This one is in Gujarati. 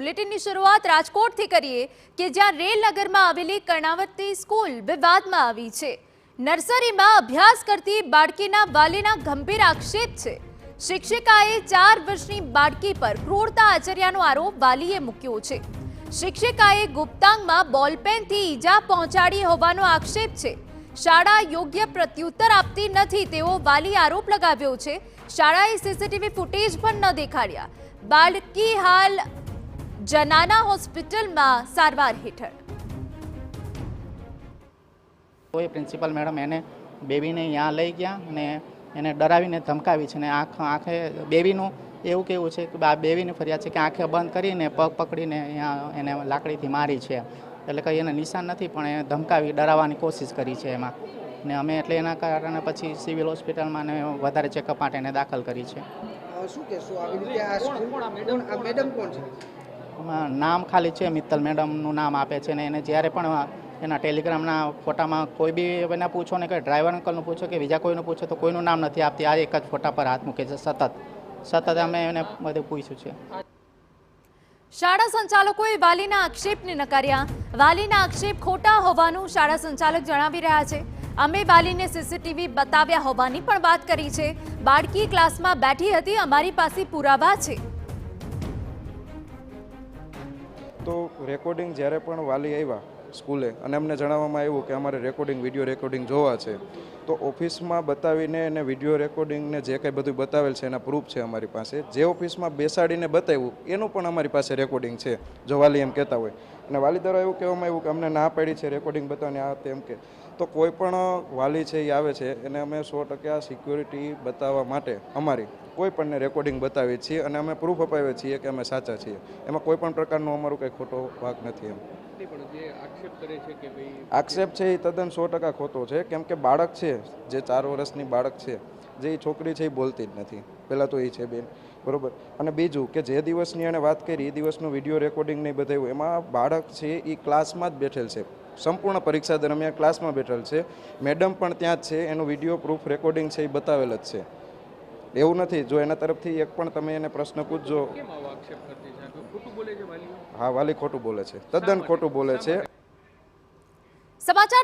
બુલેટિનની શરૂઆત રાજકોટથી કરીએ કે જ્યાં રેલનગરમાં આવેલી કર્ણાવતી સ્કૂલ વિવાદમાં આવી છે। નર્સરીમાં અભ્યાસ કરતી બાળકીના વાલીના ગંભીર આક્ષેપ છે। શિક્ષિકાએ 4 વર્ષની બાળકી પર ક્રૂરતા આચર્યાનો આરોપ વાલીએ મૂક્યો છે। શિક્ષિકાએ ગુપ્તાંગમાં બોલપેનથી ઈજા પહોંચાડી હોવાનો આક્ષેપ છે। શાળા યોગ્ય પ્રત્યુત્તર આપતી નથી તેવો વાલી આરોપ લગાવ્યો છે। શાળાએ સીસીટીવી ફૂટેજ પણ ન દેખાડ્યા। બાળકી હાલ જનાના હોસ્પિટલમાં સારવાર હેઠળ। કોઈ પ્રિન્સિપલ મેડમ એને બેબીને અહીંયા લઈ ગયા અને એને ડરાવીને ધમકાવી છે ને આંખે બેબીનું એવું કેવું છે કે આ બેબીની ફરિયાદ છે કે આંખે બંધ કરીને પગ પકડીને અહીંયા એને લાકડીથી મારી છે। એટલે કંઈ એને નિશાન નથી પણ એને ધમકાવી ડરાવવાની કોશિશ કરી છે એમાં ને અમે એટલે એના કારણે પછી સિવિલ હોસ્પિટલમાં ને વધારે ચેકઅપ માટે એને દાખલ કરી છે। શું કહેશો આવી રીતે આ સ્કૂલ આ મેડમ કોણ છે? નામ ખાલી છે મિત્તલ મેડમનું નામ આપે છે ને એને જ્યારે પણ એના ટેલિગ્રામના ફોટામાં કોઈ બી એને પૂછો ને કે ડ્રાઈવર અંકલનું પૂછો કે બીજા કોઈનું પૂછો તો કોઈનું નામ નથી આપતી। આ એક જ ફોટા પર હાથ મૂકે છે સતત અમે એને બધું પૂછ્યું છે। શાળા સંચાલકોએ વાલીના આક્ષેપને નકાર્યા। વાલીના આક્ષેપ ખોટા હોવાનું શાળા સંચાલક જણાવી રહ્યા છે। અમે વાલીને સીસીટીવી બતાવ્યા હોવાની પણ વાત કરી છે। બાળકી ક્લાસમાં બેઠી હતી, અમારી પાસે પુરાવા છે। તો રેકોર્ડિંગ જ્યારે પણ વાલી આવ્યા સ્કૂલે અને અમને જણાવવામાં આવ્યું કે અમારે વિડીયો રેકોર્ડિંગ જોવા છે, તો ઓફિસમાં બતાવીને એને વિડીયો રેકોર્ડિંગને જે કંઈ બધું બતાવેલ છે એના પ્રૂફ છે અમારી પાસે। જે ઓફિસમાં બેસાડીને બતાવ્યું એનું પણ અમારી પાસે રેકોર્ડિંગ છે જો વાલી એમ કહેતા હોય। અને વાલી દ્વારા એવું કહેવામાં આવ્યું કે અમને ના પાડી છે રેકોર્ડિંગ બતાવવાની આ તેમ કે તો કોઈ પણ વાલી છે એ આવે છે એને અમે 100% સિક્યોરિટી બતાવવા માટે અમારી કોઈ પણને રેકોર્ડિંગ બતાવીએ છીએ અને અમે પ્રૂફ અપાવીએ છીએ કે અમે સાચા છીએ। એમાં કોઈ પણ પ્રકારનો અમારો કંઈ ખોટો ભાગ નથી એમ। આક્ષેપ છે એ તદ્દન 100% ખોટો છે, કેમ કે બાળક છે જે 4 વર્ષની બાળક છે, જે છોકરી છે એ બોલતી જ નથી। પહેલાં તો એ છે બેન, બરાબર। અને બીજું કે જે દિવસની એણે વાત કરી એ દિવસનું વિડીયો રેકોર્ડિંગ નહીં બતાવ્યું, એમાં બાળક છે એ ક્લાસમાં જ બેઠેલ છે, સંપૂર્ણ પરીક્ષા દરમિયાન ક્લાસમાં બેઠેલ છે। મેડમ પણ ત્યાં જ છે, એનું વિડીયો પ્રૂફ રેકોર્ડિંગ છે એ બતાવેલ જ છે। એવું નથી જો એના તરફથી એક પણ તમે એને પ્રશ્ન પૂછજો। હા, વાલી ખોટું બોલે છે, તદ્દન ખોટું બોલે છે। સમાચાર